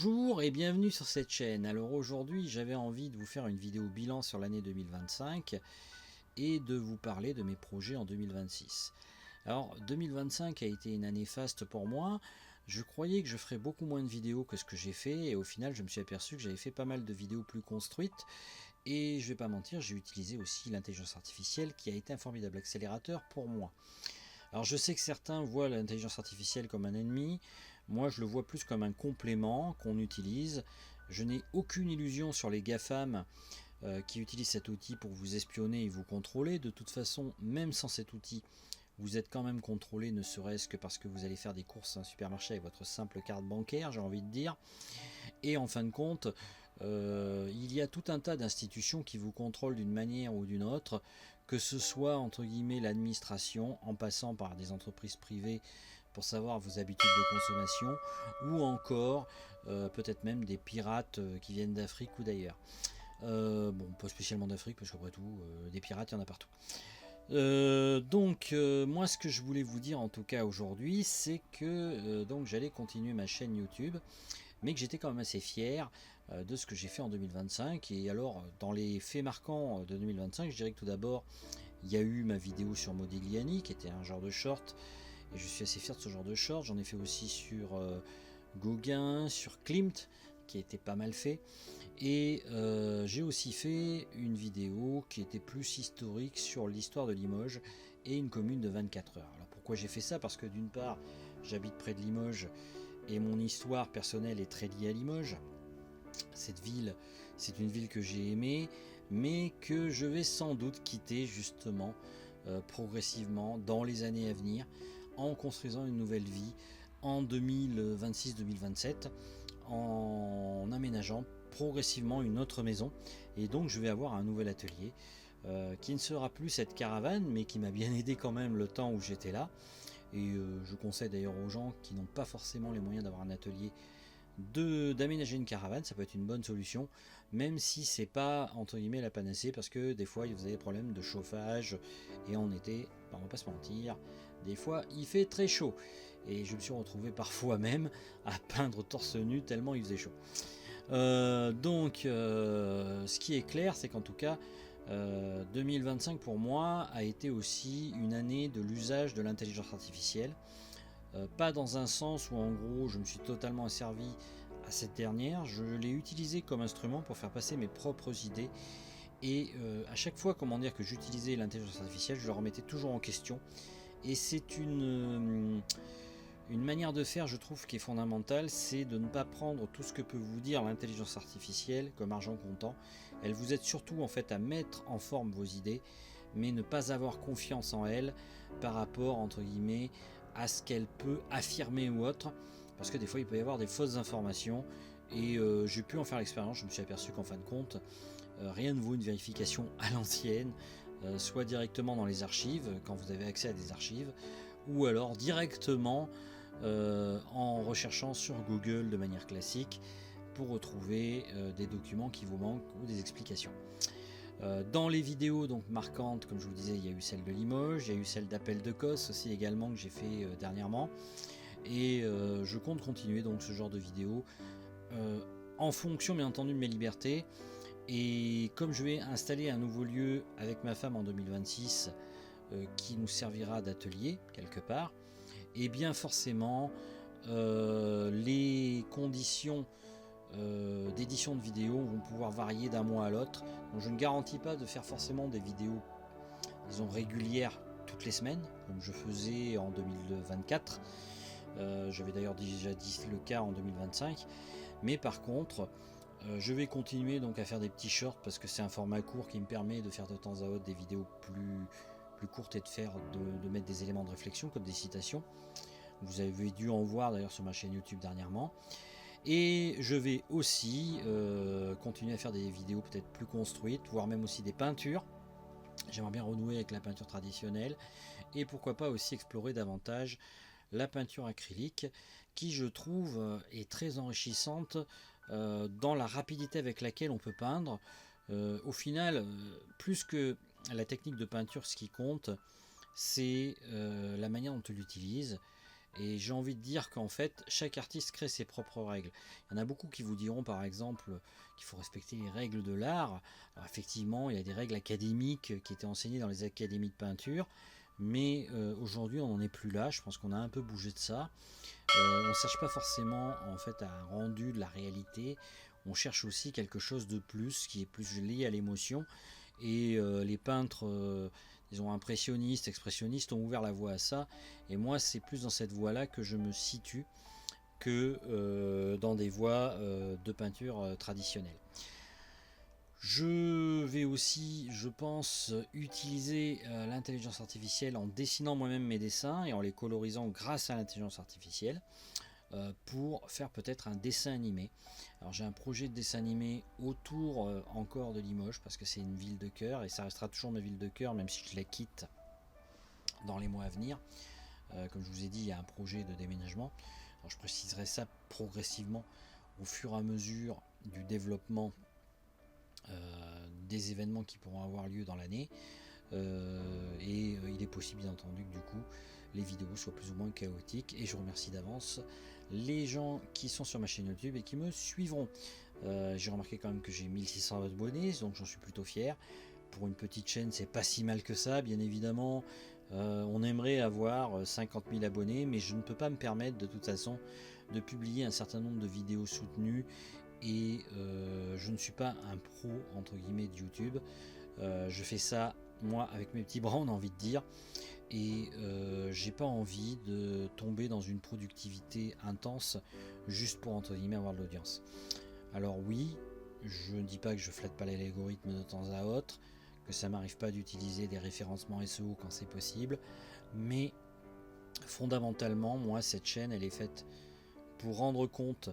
Bonjour et bienvenue sur cette chaîne. Alors aujourd'hui j'avais envie de vous faire une vidéo bilan sur l'année 2025 et de vous parler de mes projets en 2026. Alors 2025 a été une année faste pour moi. Je croyais que je ferais beaucoup moins de vidéos que ce que j'ai fait et au final je me suis aperçu que j'avais fait pas mal de vidéos plus construites et je vais pas mentir, j'ai utilisé aussi l'intelligence artificielle qui a été un formidable accélérateur pour moi. Alors je sais que certains voient l'intelligence artificielle comme un ennemi, moi je le vois plus comme un complément qu'on utilise. Je n'ai aucune illusion sur les GAFAM qui utilisent cet outil pour vous espionner et vous contrôler. De toute façon, même sans cet outil, vous êtes quand même contrôlé, ne serait-ce que parce que vous allez faire des courses à un supermarché avec votre simple carte bancaire, j'ai envie de dire. Et en fin de compte, il y a tout un tas d'institutions qui vous contrôlent d'une manière ou d'une autre, que ce soit entre guillemets l'administration, en passant par des entreprises privées pour savoir vos habitudes de consommation, ou encore peut-être même des pirates qui viennent d'Afrique ou d'ailleurs. Bon, pas spécialement d'Afrique, parce qu'après tout, des pirates, il y en a partout. Moi ce que je voulais vous dire en tout cas aujourd'hui, c'est que donc j'allais continuer ma chaîne YouTube, mais que j'étais quand même assez fier de ce que j'ai fait en 2025. Et alors dans les faits marquants de 2025, je dirais que tout d'abord il y a eu ma vidéo sur Modigliani qui était un genre de short, et je suis assez fier de ce genre de short. J'en ai fait aussi sur Gauguin, sur Klimt, qui était pas mal fait. Et j'ai aussi fait une vidéo qui était plus historique sur l'histoire de Limoges et une commune de 24 heures. Alors pourquoi j'ai fait ça? Parce que d'une part, j'habite près de Limoges et mon histoire personnelle est très liée à Limoges. Cette ville, c'est une ville que j'ai aimée, mais que je vais sans doute quitter justement progressivement dans les années à venir, en construisant une nouvelle vie en 2026-2027, en aménageant progressivement une autre maison. Et donc je vais avoir un nouvel atelier qui ne sera plus cette caravane, mais qui m'a bien aidé quand même le temps où j'étais là. Et je conseille d'ailleurs aux gens qui n'ont pas forcément les moyens d'avoir un atelier d'aménager une caravane. Ça peut être une bonne solution, même si c'est pas entre guillemets la panacée, parce que des fois vous avez des problèmes de chauffage, et en été, on va pas se mentir, des fois il fait très chaud, et je me suis retrouvé parfois même à peindre torse nu tellement il faisait chaud. Ce qui est clair, c'est qu'en tout cas 2025 pour moi a été aussi une année de l'usage de l'intelligence artificielle. Pas dans un sens où en gros je me suis totalement asservi à cette dernière, je l'ai utilisée comme instrument pour faire passer mes propres idées. Et à chaque fois, comment dire, que j'utilisais l'intelligence artificielle, je le remettais toujours en question. Et c'est une manière de faire, je trouve, qui est fondamentale, c'est de ne pas prendre tout ce que peut vous dire l'intelligence artificielle comme argent comptant. Elle vous aide surtout en fait à mettre en forme vos idées, mais ne pas avoir confiance en elle par rapport entre guillemets à ce qu'elle peut affirmer ou autre, parce que des fois il peut y avoir des fausses informations. Et j'ai pu en faire l'expérience, je me suis aperçu qu'en fin de compte rien ne vaut une vérification à l'ancienne, soit directement dans les archives quand vous avez accès à des archives, ou alors directement en recherchant sur Google de manière classique pour retrouver des documents qui vous manquent ou des explications. Dans les vidéos donc marquantes, comme je vous disais, il y a eu celle de Limoges, il y a eu celle d'Appel de Cos aussi également que j'ai fait dernièrement, et je compte continuer donc ce genre de vidéos en fonction bien entendu de mes libertés. Et comme je vais installer un nouveau lieu avec ma femme en 2026 qui nous servira d'atelier quelque part, et bien forcément les conditions d'édition de vidéos vont pouvoir varier d'un mois à l'autre. Donc je ne garantis pas de faire forcément des vidéos, disons, régulières toutes les semaines, comme je faisais en 2024. J'avais d'ailleurs déjà dit le cas en 2025. Mais par contre, je vais continuer donc à faire des petits shorts, parce que c'est un format court qui me permet de faire de temps à autre des vidéos plus courtes et de mettre des éléments de réflexion comme des citations. Vous avez dû en voir d'ailleurs sur ma chaîne YouTube dernièrement. Et je vais aussi continuer à faire des vidéos peut-être plus construites, voire même aussi des peintures. J'aimerais bien renouer avec la peinture traditionnelle, et pourquoi pas aussi explorer davantage la peinture acrylique, qui je trouve est très enrichissante dans la rapidité avec laquelle on peut peindre. Au final, plus que la technique de peinture, ce qui compte, c'est la manière dont on l'utilise. Et j'ai envie de dire qu'en fait, chaque artiste crée ses propres règles. Il y en a beaucoup qui vous diront par exemple qu'il faut respecter les règles de l'art. Alors effectivement, il y a des règles académiques qui étaient enseignées dans les académies de peinture, mais aujourd'hui on n'en est plus là. Je pense qu'on a un peu bougé de ça. On ne cherche pas forcément en fait un rendu de la réalité. On cherche aussi quelque chose de plus qui est plus lié à l'émotion. Et les peintres, disons impressionnistes, expressionnistes, ont ouvert la voie à ça. Et moi, c'est plus dans cette voie-là que je me situe que dans des voies de peinture traditionnelle. Je vais aussi, je pense, utiliser l'intelligence artificielle en dessinant moi-même mes dessins et en les colorisant grâce à l'intelligence artificielle pour faire peut-être un dessin animé. Alors j'ai un projet de dessin animé autour encore de Limoges parce que c'est une ville de cœur et ça restera toujours ma ville de cœur même si je la quitte dans les mois à venir. Comme je vous ai dit, il y a un projet de déménagement. Alors je préciserai ça progressivement au fur et à mesure du développement des événements qui pourront avoir lieu dans l'année. Il est possible bien entendu que du coup les vidéos soient plus ou moins chaotiques et je remercie d'avance les gens qui sont sur ma chaîne YouTube et qui me suivront. J'ai remarqué quand même que j'ai 1600 abonnés, donc j'en suis plutôt fier. Pour une petite chaîne, c'est pas si mal que ça, bien évidemment. On aimerait avoir 50 000 abonnés, mais je ne peux pas me permettre de toute façon de publier un certain nombre de vidéos soutenues et je ne suis pas un pro entre guillemets de YouTube. Je fais ça moi avec mes petits bras, on a envie de dire, et j'ai pas envie de tomber dans une productivité intense juste pour entre guillemets avoir de l'audience. Alors oui, je ne dis pas que je flatte pas l'algorithme de temps à autre, que ça m'arrive pas d'utiliser des référencements SEO quand c'est possible, mais fondamentalement moi cette chaîne elle est faite pour rendre compte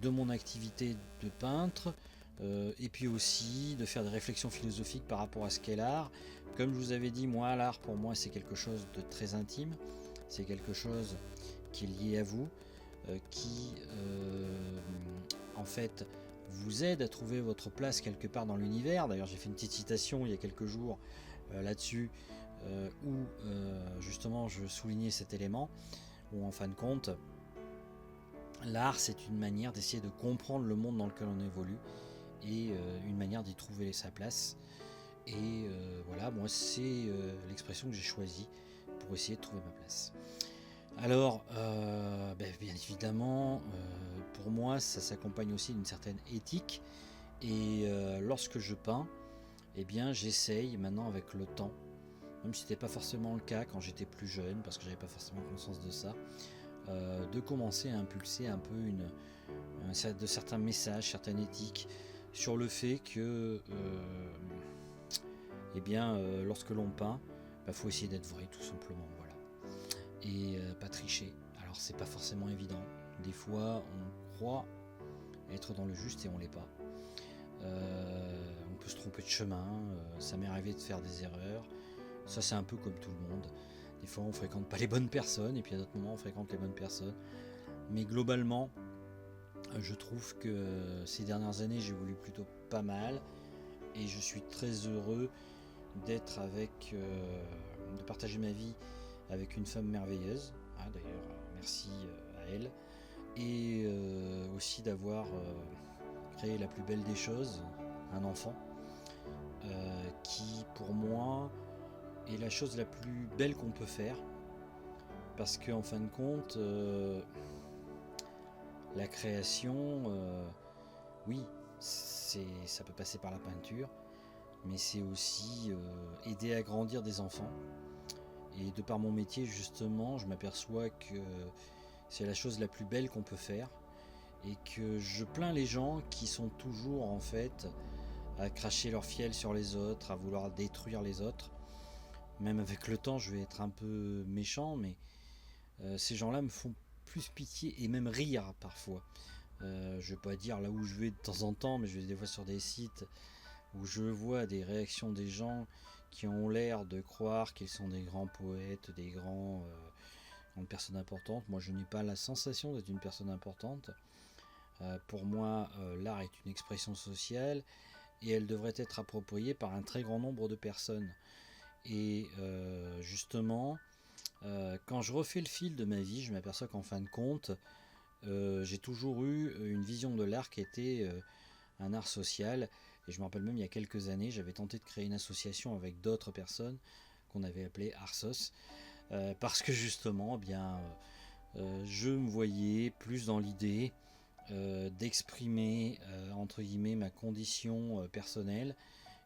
de mon activité de peintre, et puis aussi de faire des réflexions philosophiques par rapport à ce qu'est l'art. Comme je vous avais dit, moi l'art pour moi c'est quelque chose de très intime, c'est quelque chose qui est lié à vous, qui en fait vous aide à trouver votre place quelque part dans l'univers. D'ailleurs j'ai fait une petite citation il y a quelques jours là-dessus, où justement je soulignais cet élément, où en fin de compte l'art c'est une manière d'essayer de comprendre le monde dans lequel on évolue et une manière d'y trouver sa place. Et voilà, moi c'est l'expression que j'ai choisie pour essayer de trouver ma place. Alors, bien évidemment, pour moi ça s'accompagne aussi d'une certaine éthique. Et lorsque je peins, eh bien j'essaye maintenant avec le temps, même si c'était pas forcément le cas quand j'étais plus jeune, parce que j'avais pas forcément conscience de ça, de commencer à impulser un peu de certains messages, certaines éthiques sur le fait que lorsque l'on peint, faut essayer d'être vrai tout simplement, voilà, et pas tricher. Alors c'est pas forcément évident, des fois on croit être dans le juste et on l'est pas. On peut se tromper de chemin, ça m'est arrivé de faire des erreurs, ça c'est un peu comme tout le monde. Des fois on fréquente pas les bonnes personnes et puis à d'autres moments on fréquente les bonnes personnes. Mais globalement, je trouve que ces dernières années j'évolue plutôt pas mal et je suis très heureux d'être de partager ma vie avec une femme merveilleuse. D'ailleurs, merci à elle. Et aussi d'avoir créé la plus belle des choses, un enfant, qui pour moi est la chose la plus belle qu'on peut faire. Parce qu'en fin de compte, la création, oui, ça peut passer par la peinture, mais c'est aussi aider à grandir des enfants. Et de par mon métier, justement, je m'aperçois que c'est la chose la plus belle qu'on peut faire et que je plains les gens qui sont toujours en fait à cracher leur fiel sur les autres, à vouloir détruire les autres. Même avec le temps, je vais être un peu méchant, mais ces gens-là me font plus pitié et même rire parfois. Je vais pas dire là où je vais de temps en temps, mais je vais des fois sur des sites où je vois des réactions des gens qui ont l'air de croire qu'ils sont des grands poètes, des grandes personnes importantes. Moi, je n'ai pas la sensation d'être une personne importante. Pour moi, l'art est une expression sociale et elle devrait être appropriée par un très grand nombre de personnes. Et justement, Quand je refais le fil de ma vie, je m'aperçois qu'en fin de compte, j'ai toujours eu une vision de l'art qui était un art social. Et je me rappelle même il y a quelques années, j'avais tenté de créer une association avec d'autres personnes qu'on avait appelée Arsos, parce que justement, eh bien, je me voyais plus dans l'idée d'exprimer entre guillemets ma condition personnelle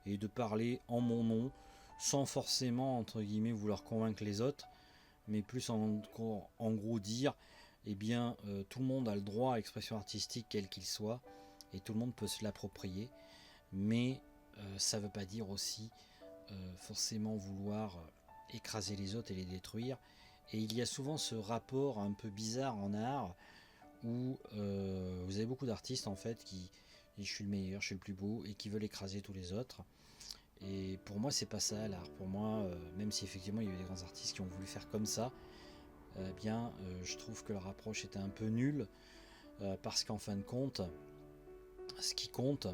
et de parler en mon nom sans forcément entre guillemets vouloir convaincre les autres, mais plus en gros dire eh bien tout le monde a le droit à l'expression artistique quel qu'il soit et tout le monde peut se l'approprier, mais ça ne veut pas dire aussi forcément vouloir écraser les autres et les détruire. Et il y a souvent ce rapport un peu bizarre en art où vous avez beaucoup d'artistes en fait qui disent je suis le meilleur, je suis le plus beau et qui veulent écraser tous les autres. Et pour moi c'est pas ça l'art. Pour moi, même si effectivement il y a eu des grands artistes qui ont voulu faire comme ça, je trouve que leur approche était un peu nulle, parce qu'en fin de compte, ce qui compte,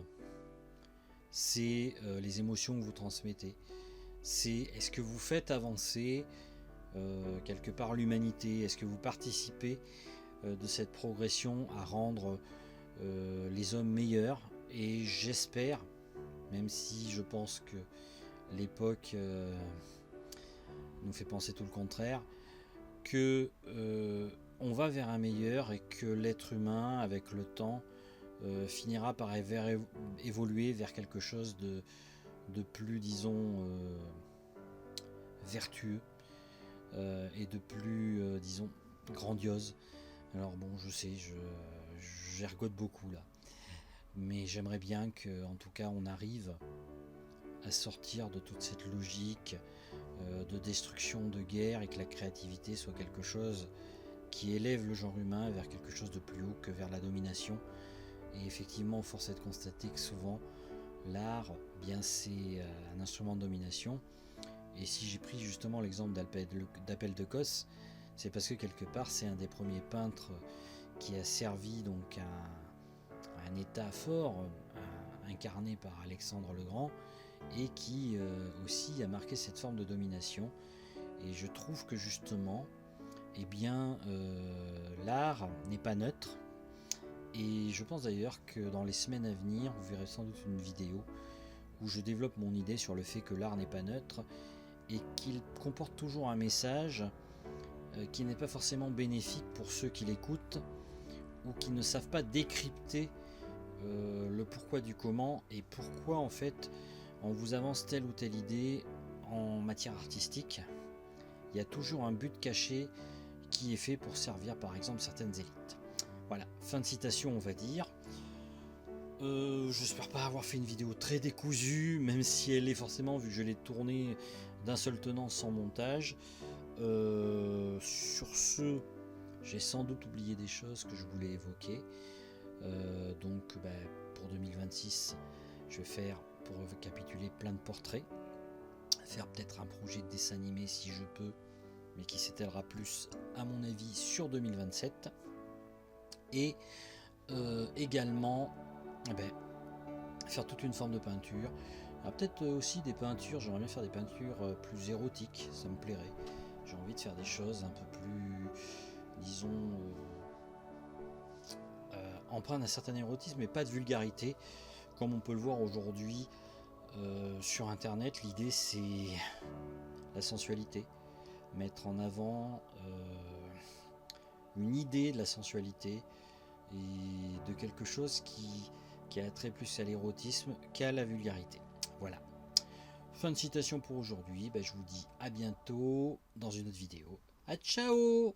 c'est les émotions que vous transmettez. C'est est-ce que vous faites avancer quelque part l'humanité, est-ce que vous participez de cette progression à rendre les hommes meilleurs. Et j'espère, même si je pense que l'époque nous fait penser tout le contraire, que on va vers un meilleur et que l'être humain avec le temps finira par évoluer vers quelque chose de plus, disons, vertueux et de plus, disons, grandiose. Alors bon, je sais, j'ergote beaucoup là, mais j'aimerais bien que, en tout cas, on arrive à sortir de toute cette logique de destruction, de guerre, et que la créativité soit quelque chose qui élève le genre humain vers quelque chose de plus haut que vers la domination. Et effectivement, force est de constater que souvent, l'art, bien c'est un instrument de domination. Et si j'ai pris justement l'exemple d'Appel de Cos, c'est parce que quelque part c'est un des premiers peintres qui a servi donc à un état fort incarné par Alexandre le Grand, et qui aussi a marqué cette forme de domination. Et je trouve que justement, eh bien, l'art n'est pas neutre. Et je pense d'ailleurs que dans les semaines à venir, vous verrez sans doute une vidéo où je développe mon idée sur le fait que l'art n'est pas neutre et qu'il comporte toujours un message qui n'est pas forcément bénéfique pour ceux qui l'écoutent ou qui ne savent pas décrypter le pourquoi du comment, et pourquoi en fait on vous avance telle ou telle idée en matière artistique. Il y a toujours un but caché qui est fait pour servir par exemple certaines élites. Voilà, fin de citation on va dire. J'espère pas avoir fait une vidéo très décousue, même si elle est forcément, vu que je l'ai tournée d'un seul tenant sans montage. Sur ce, j'ai sans doute oublié des choses que je voulais évoquer. Donc pour 2026, je vais faire, pour récapituler, plein de portraits. Faire peut-être un projet de dessin animé si je peux, mais qui s'étalera plus à mon avis sur 2027. Et également faire toute une forme de peinture. Alors peut-être aussi des peintures, j'aimerais bien faire des peintures plus érotiques, ça me plairait. J'ai envie de faire des choses un peu plus, disons, empreintes d'un certain érotisme, mais pas de vulgarité, comme on peut le voir aujourd'hui sur internet. L'idée c'est la sensualité, mettre en avant une idée de la sensualité et de quelque chose qui a attrait plus à l'érotisme qu'à la vulgarité. Voilà. Fin de citation pour aujourd'hui. Je vous dis à bientôt dans une autre vidéo. À ciao!